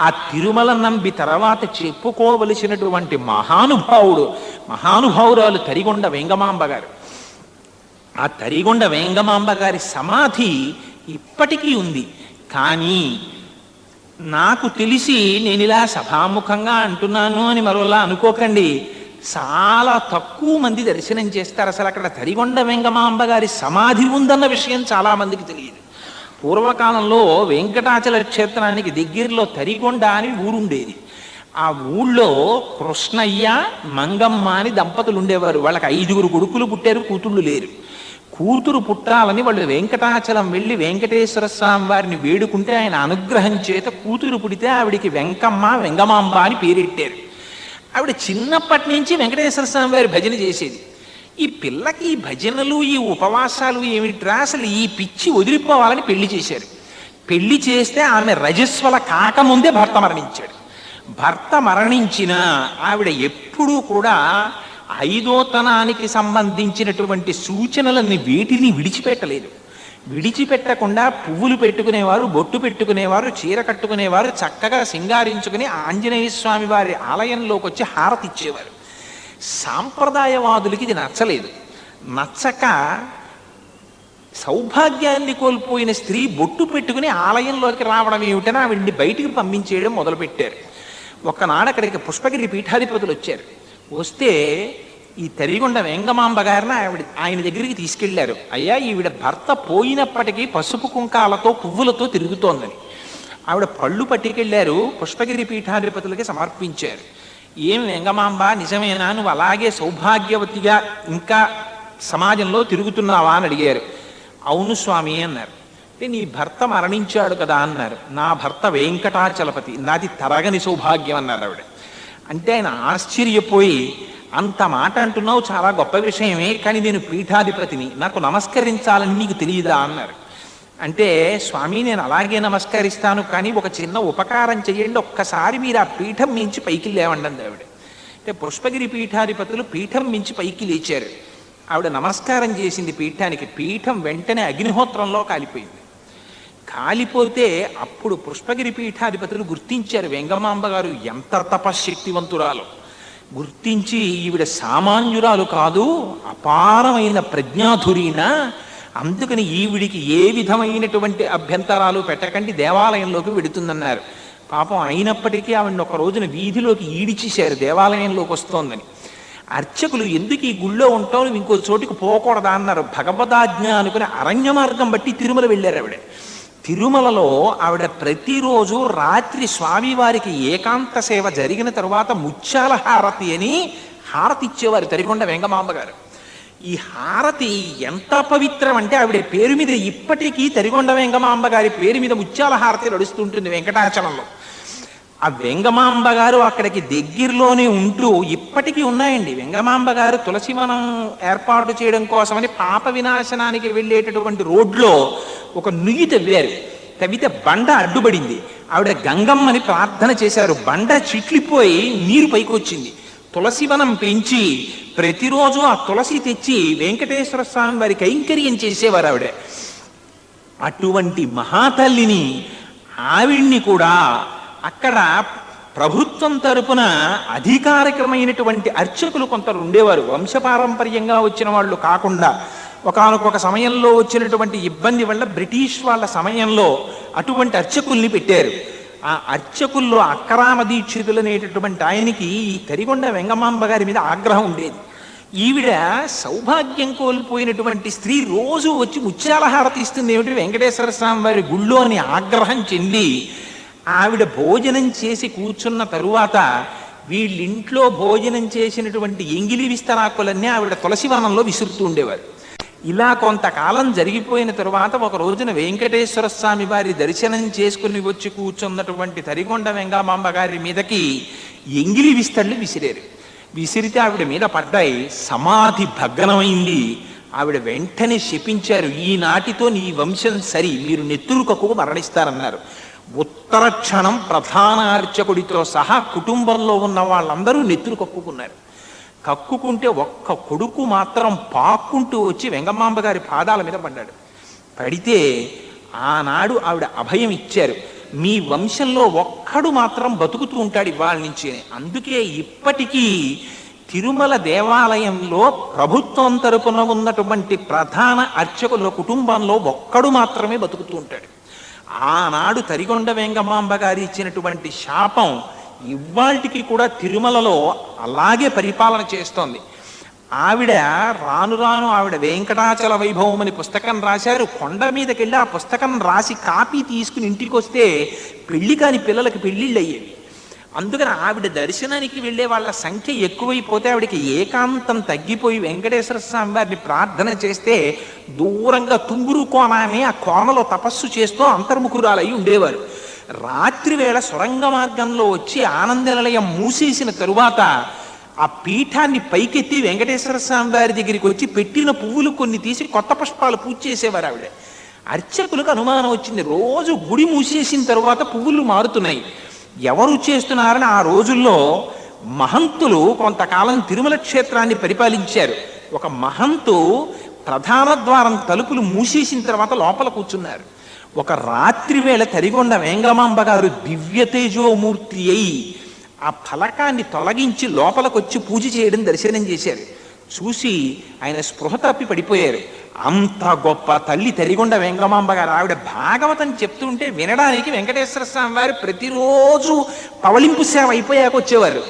ఆ తిరుమల నంబి తర్వాత చెప్పుకోవలసినటువంటి మహానుభావురాలు తరిగొండ వెంగమాంబ గారు. ఆ తరిగొండ వెంగమాంబ గారి సమాధి ఇప్పటికీ ఉంది. కానీ నాకు తెలిసి నేను ఇలా సభాముఖంగా అంటున్నాను అని మరోలా అనుకోకండి, చాలా తక్కువ మంది దర్శనం చేస్తారు. అసలు అక్కడ తరిగొండ వెంగమాంబ గారి సమాధి ఉందన్న విషయం చాలా మందికి తెలియదు. పూర్వకాలంలో వెంకటాచల క్షేత్రానికి దగ్గరలో తరిగొండ అని ఊరుండేది. ఆ ఊళ్ళో కృష్ణయ్య మంగమ్మ అని దంపతులు ఉండేవారు. వాళ్ళకి 5 కొడుకులు పుట్టారు, కూతుళ్ళు లేరు. కూతురు పుట్టాలని వాళ్ళు వెంకటాచలం వెళ్ళి వెంకటేశ్వర స్వామి వారిని వేడుకుంటే ఆయన అనుగ్రహం చేత కూతురు పుడితే ఆవిడికి వెంగమాంబ అని పేరెట్టారు. ఆవిడ చిన్నప్పటి నుంచి వెంకటేశ్వర స్వామి వారి భజన చేసేది. ఈ పిల్లకి ఈ భజనలు ఈ ఉపవాసాలు ఏమిట్రా, అసలు ఈ పిచ్చి వదిలిపోవాలని పెళ్లి చేశారు. పెళ్లి చేస్తే ఆమె రజస్వల కాకముందే భర్త మరణించాడు. భర్త మరణించిన ఆవిడ ఎప్పుడూ కూడా ఐదోతనానికి సంబంధించినటువంటి సూచనలని వేటిని విడిచిపెట్టలేదు. విడిచిపెట్టకుండా పువ్వులు పెట్టుకునేవారు, బొట్టు పెట్టుకునేవారు, చీర కట్టుకునేవారు, చక్కగా సింగారించుకుని ఆంజనేయ స్వామి వారి ఆలయంలోకి వచ్చి హారతి ఇచ్చేవారు. సాంప్రదాయవాదులకి ఇది నచ్చలేదు. నచ్చక సౌభాగ్యాన్ని కోల్పోయిన స్త్రీ బొట్టు పెట్టుకుని ఆలయంలోకి రావడం ఏమిటని ఆవిడ్ని బయటికి పంపించేయడం మొదలుపెట్టారు. ఒకనాడు అక్కడికి పుష్పగిరి పీఠాధిపతులు వచ్చారు. వస్తే ఈ తరిగొండ వెంగమాంబ గారిని ఆయన దగ్గరికి తీసుకెళ్లారు. అయ్యా, ఈవిడ భర్త పోయినప్పటికీ పసుపు కుంకాలతో పువ్వులతో తిరుగుతోందని. ఆవిడ పళ్ళు పట్టుకెళ్లారు, పుష్పగిరి పీఠాధిపతులకి సమర్పించారు. ఏం వెంగమాంబ, నిజమేనా, నువ్వు అలాగే సౌభాగ్యవతిగా ఇంకా సమాజంలో తిరుగుతున్నావా అని అడిగారు. అవును స్వామి అన్నారు. అంటే నీ భర్త మరణించాడు కదా అన్నారు. నా భర్త వెంకటాచలపతి, నాది తరగని సౌభాగ్యం అన్నారు ఆవిడ. అంటే ఆయన ఆశ్చర్యపోయి, అంత మాట అంటున్నావు, చాలా గొప్ప విషయమే, కానీ నేను పీఠాధిపతిని, నాకు నమస్కరించాలని నీకు తెలియదా అన్నారు. అంటే స్వామి, నేను అలాగే నమస్కరిస్తాను, కానీ ఒక చిన్న ఉపకారం చేయండి, ఒక్కసారి మీరు ఆ పీఠం మించి పైకి లేవండి అంది ఆవిడ. అంటే పుష్పగిరి పీఠాధిపతులు పీఠం మించి పైకి లేచారు. ఆవిడ నమస్కారం చేసింది పీఠానికి. పీఠం వెంటనే అగ్నిహోత్రంలో కాలిపోయింది. కాలిపోతే అప్పుడు పుష్పగిరి పీఠాధిపతులు గుర్తించారు వెంగమాంబ గారు ఎంత తపశ్శక్తివంతురాలు. గుర్తించి ఈవిడ సామాన్యురాలు కాదు, అపారమైన ప్రజ్ఞాధురీన, అందుకని ఈవిడికి ఏ విధమైనటువంటి అభ్యంతరాలు పెట్టకండి, దేవాలయంలోకి వెడుతుందన్నారు. పాపం అయినప్పటికీ ఆవిడని ఒక రోజున వీధిలోకి ఈడిచేశారు, దేవాలయంలోకి వస్తోందని. అర్చకులు, ఎందుకు ఈ గుళ్ళో ఉంటావు, నువ్వు ఇంకో చోటికి పోకూడదా అన్నారు. భగవదాజ్ఞ అనుకుని అరణ్య మార్గం బట్టి తిరుమల వెళ్ళారు ఆవిడ. తిరుమలలో ఆవిడ ప్రతిరోజు రాత్రి స్వామివారికి ఏకాంత సేవ జరిగిన తరువాత ముత్యాల హారతి అని హారతి ఇచ్చేవారు తరిగొండ వెంగమాంబ గారు. ఈ హారతి ఎంత పవిత్రం అంటే ఆవిడ పేరు మీద ఇప్పటికీ తరిగొండ వెంగమాంబ గారి పేరు మీద ముత్యాల హారతి నడుస్తుంటుంది వెంకటాచలంలో. ఆ వెంగమాంబ గారు అక్కడికి దగ్గరలోనే ఉంటూ ఇప్పటికీ ఉన్నాయండి. వెంగమాంబ గారు తులసివనం ఏర్పాటు చేయడం కోసమని పాప వినాశనానికి వెళ్ళేటటువంటి రోడ్లో ఒక నుయ్యి తవ్వారు. తవ్వితే బండ అడ్డుపడింది. ఆవిడ గంగమ్మని ప్రార్థన చేశారు. బండ చిట్లిపోయి నీరు పైకి వచ్చింది. తులసివనం పెంచి ప్రతిరోజు ఆ తులసి తెచ్చి వెంకటేశ్వర స్వామి వారి కైంకర్యం చేసేవారు ఆవిడ. అటువంటి మహాతల్లిని ఆవిడ్ని కూడా అక్కడ ప్రభుత్వం తరపున అధికారికమైనటువంటి అర్చకులు కొందరు ఉండేవారు. వంశపారంపర్యంగా వచ్చిన వాళ్ళు కాకుండా ఒకానొక సమయంలో వచ్చినటువంటి ఇబ్బంది వల్ల బ్రిటిష్ వాళ్ళ సమయంలో అటువంటి అర్చకుల్ని పెట్టారు. ఆ అర్చకుల్లో అక్కరామ దీక్షితులు అనేటటువంటి ఆయనకి ఈ తరిగొండ వెంగమాంబ గారి మీద ఆగ్రహం ఉండేది. ఈవిడ సౌభాగ్యం కోల్పోయినటువంటి స్త్రీ రోజు వచ్చి ముత్యాల హారతి ఇస్తుంది ఏమిటి వెంకటేశ్వర స్వామి వారి గుళ్ళో అని ఆగ్రహం చెంది ఆవిడ భోజనం చేసి కూర్చున్న తరువాత వీళ్ళింట్లో భోజనం చేసినటువంటి ఎంగిలి విస్తరాకులన్నీ ఆవిడ తులసివనంలో విసురుతూ ఉండేవారు. ఇలా కొంతకాలం జరిగిపోయిన తరువాత ఒక రోజున వెంకటేశ్వర స్వామి వారి దర్శనం చేసుకుని వచ్చి కూర్చున్నటువంటి తరిగొండ వెంగమాంబ గారి మీదకి ఎంగిలి విస్తళ్ళు విసిరారు. విసిరితే ఆవిడ మీద పడ్డాయి. సమాధి భగ్నమైంది. ఆవిడ వెంటనే శపించారు, ఈనాటితో నీ వంశం సరి, మీరు నెత్తురు కక్కుకు మరణిస్తారన్నారు. ఉత్తర క్షణం ప్రధాన అర్చకుడితో సహా కుటుంబంలో ఉన్న వాళ్ళందరూ నెత్తురు కక్కుకున్నారు. కక్కుకుంటే ఒక్క కొడుకు మాత్రం పాక్కుంటూ వచ్చి వెంగమాంబ గారి పాదాల మీద పడ్డాడు. పడితే ఆనాడు ఆవిడ అభయం ఇచ్చారు. మీ వంశంలో ఒక్కడు మాత్రం బతుకుతూ ఉంటాడు ఇవాళ నుంచి. అందుకే ఇప్పటికీ తిరుమల దేవాలయంలో ప్రభుత్వం తరపున ఉన్నటువంటి ప్రధాన అర్చకుల కుటుంబంలో ఒక్కడు మాత్రమే బతుకుతూ ఉంటాడు. ఆనాడు తరిగొండ వెంగమాంబ గారు ఇచ్చినటువంటి శాపం ఇవాళకి కూడా తిరుమలలో అలాగే పరిపాలన చేస్తోంది. ఆవిడ రాను రాను ఆవిడ వెంకటాచల వైభవం అని పుస్తకం రాశారు. కొండ మీదకి వెళ్ళి ఆ పుస్తకం రాసి కాపీ తీసుకుని ఇంటికి వస్తే పెళ్లి కాని పిల్లలకి పెళ్లిళ్ళు అయ్యేవి. అందుకని ఆవిడ దర్శనానికి వెళ్ళే వాళ్ళ సంఖ్య ఎక్కువైపోతే ఆవిడకి ఏకాంతం తగ్గిపోయి వెంకటేశ్వర స్వామి వారిని ప్రార్థన చేస్తే దూరంగా తుంగురు కోన అని ఆ కోనలో తపస్సు చేస్తూ అంతర్ముఖురాలై ఉండేవారు. రాత్రి వేళ సొరంగ మార్గంలో వచ్చి ఆనంద నిలయం మూసేసిన తరువాత ఆ పీఠాన్ని పైకెత్తి వెంకటేశ్వర స్వామి వారి దగ్గరికి వచ్చి పెట్టిన పువ్వులు కొన్ని తీసి కొత్త పుష్పాలు పూజ చేసేవారు ఆవిడ. అర్చకులకు అనుమానం వచ్చింది, రోజు గుడి మూసేసిన తరువాత పువ్వులు మారుతున్నాయి, ఎవరు చేస్తున్నారని. ఆ రోజుల్లో మహంతులు కొంతకాలం తిరుమల క్షేత్రాన్ని పరిపాలించారు. ఒక మహంతు ప్రధాన ద్వారం తలుపులు మూసేసిన తర్వాత లోపల కూర్చున్నారు. ఒక రాత్రి వేళ తరిగొండ వెంగమాంబ గారు దివ్య తేజోమూర్తి అయి ఆ ఫలకాన్ని తొలగించి లోపలికొచ్చి పూజ చేయడం దర్శనం చేశారు. చూసి ఆయన స్పృహ తప్పి పడిపోయారు. అంత గొప్ప తల్లి తరిగొండ వెంగమాంబ గారు. ఆవిడ భాగవతం చెప్తుంటే వినడానికి వెంకటేశ్వర స్వామి వారు ప్రతిరోజు పవళింపు సేవ అయిపోయాక వచ్చేవారు.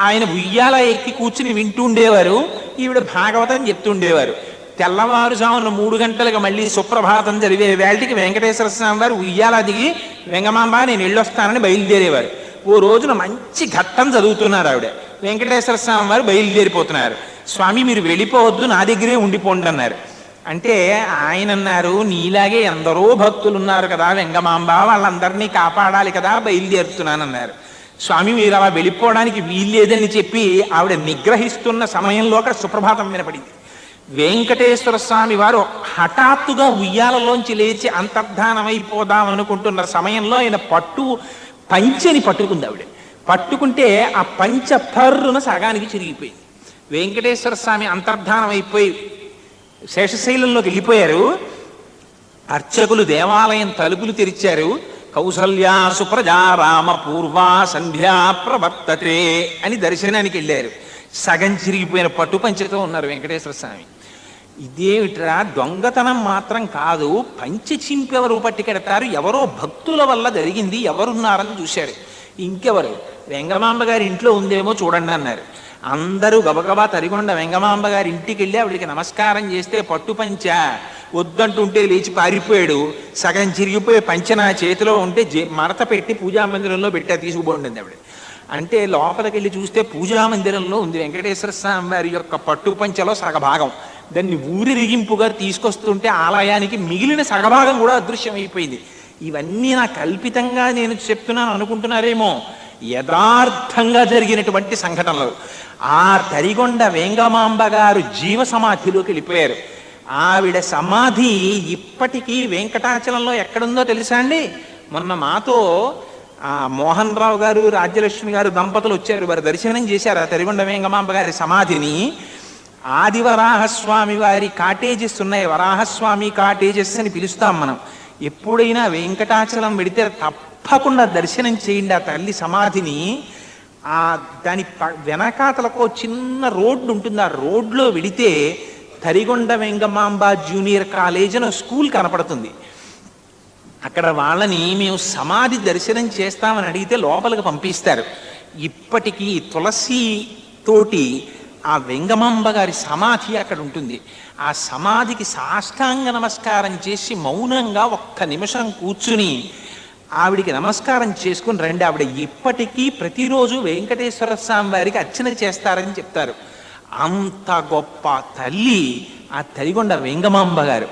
ఆయన ఉయ్యాల ఎక్కి కూర్చుని వింటూ ఉండేవారు, ఈవిడ భాగవతం చెప్తుండేవారు. తెల్లవారుజామున 3 గంటలకు మళ్ళీ సుప్రభాతం జరిగే వేళటికి వెంకటేశ్వర స్వామి వారు ఉయ్యాల దిగి వెంగమాంబ నేను వెళ్ళొస్తానని బయలుదేరేవారు. ఓ రోజున మంచి ఘట్టం చదువుతున్నారు ఆవిడ. వెంకటేశ్వర స్వామి వారు బయలుదేరిపోతున్నారు. స్వామి మీరు వెళ్ళిపోవద్దు, నా దగ్గరే ఉండిపోండి అన్నారు. అంటే ఆయన అన్నారు, నీలాగే ఎందరో భక్తులు ఉన్నారు కదా వెంగమాంబ, వాళ్ళందరినీ కాపాడాలి కదా, బయలుదేరుతున్నానన్నారు. స్వామి మీరు అలా వెళ్ళిపోవడానికి వీల్లేదని చెప్పి ఆవిడ నిగ్రహిస్తున్న సమయంలో అక్కడ సుప్రభాతం వినపడింది. వెంకటేశ్వర స్వామి వారు హఠాత్తుగా ఉయ్యాలలోంచి లేచి అంతర్ధానమైపోదాం అనుకుంటున్న సమయంలో ఆయన పంచెని పట్టుకుంది ఆవిడ. పట్టుకుంటే ఆ పంచ పర్రున సగానికి చిరిగిపోయింది. వెంకటేశ్వర స్వామి అంతర్ధానం అయిపోయి శేషశైలంలోకి వెళ్ళిపోయారు. అర్చకులు దేవాలయం తలుపులు తెరిచారు. కౌసల్యా సుప్రజా రామ పూర్వా సంధ్యా ప్రవర్తతే అని దర్శనానికి వెళ్ళారు. సగం చిరిగిపోయిన పట్టుపంచతో ఉన్నారు వెంకటేశ్వర స్వామి. ఇదేమిట్రా, దొంగతనం మాత్రం కాదు, పంచె చింపెవరు పట్టుకెడతారు, ఎవరో భక్తుల వల్ల జరిగింది, ఎవరున్నారని చూశారు. ఇంకెవరు, వెంగమాంబ గారి ఇంట్లో ఉందేమో చూడండి అన్నారు. అందరూ గబగబా తరిగొండ వెంగమాంబ గారి ఇంటికి వెళ్ళి ఆవిడికి నమస్కారం చేస్తే పట్టుపంచ వద్దంటుంటే లేచి పారిపోయాడు. సగం చిరిగిపోయే పంచె నా చేతిలో ఉంటే మడత పెట్టి పూజామందిరంలో పెట్టా, తీసుకుపోండి ఆవిడ. అంటే లోపలికి వెళ్ళి చూస్తే పూజామందిరంలో ఉంది వెంకటేశ్వర స్వామి వారి యొక్క పట్టుపంచలో సగభాగం. దాన్ని ఊరిరిగింపుగా తీసుకొస్తుంటే ఆలయానికి మిగిలిన సగభాగం కూడా అదృశ్యమైపోయింది. ఇవన్నీ నా కల్పితంగా నేను చెప్తున్నాను అనుకుంటున్నారేమో, యథార్థంగా జరిగినటువంటి సంఘటనలు. ఆ తరిగొండ వెంగమాంబ గారు జీవ సమాధిలోకి వెళ్ళిపోయారు. ఆవిడ సమాధి ఇప్పటికీ వెంకటాచలంలో ఎక్కడుందో తెలుసా అండి? మొన్న మాతో మోహన్ రావు గారు, రాజ్యలక్ష్మి గారు దంపతులు వచ్చారు. వారు దర్శనం చేశారు ఆ తరిగొండ వెంగమాంబ గారి సమాధిని. ఆదివరాహస్వామి వారి కాటేజెస్ ఉన్నాయి, వరాహస్వామి కాటేజెస్ అని పిలుస్తాం మనం. ఎప్పుడైనా వెంకటాచలం వెడితే తప్పకుండా దర్శనం చేయండి ఆ తల్లి సమాధిని. దాని వెనకాతలకు చిన్న రోడ్డు ఉంటుంది, ఆ రోడ్లో వెడితే తరిగొండ వెంగమాంబ జూనియర్ కాలేజ్ అని స్కూల్ కనపడుతుంది. అక్కడ వాళ్ళని మేము సమాధి దర్శనం చేస్తామని అడిగితే లోపలికి పంపిస్తారు. ఇప్పటికీ తులసి తోటి ఆ వెంగమాంబ గారి సమాధి అక్కడ ఉంటుంది. ఆ సమాధికి సాష్టాంగ నమస్కారం చేసి మౌనంగా 1 నిమిషం కూర్చుని ఆవిడికి నమస్కారం చేసుకుని రండి. ఆవిడ ఇప్పటికీ ప్రతిరోజు వెంకటేశ్వర స్వామి వారికి అర్చన చేస్తారని చెప్తారు. అంత గొప్ప తల్లి ఆ తరిగొండ వెంగమాంబ గారు.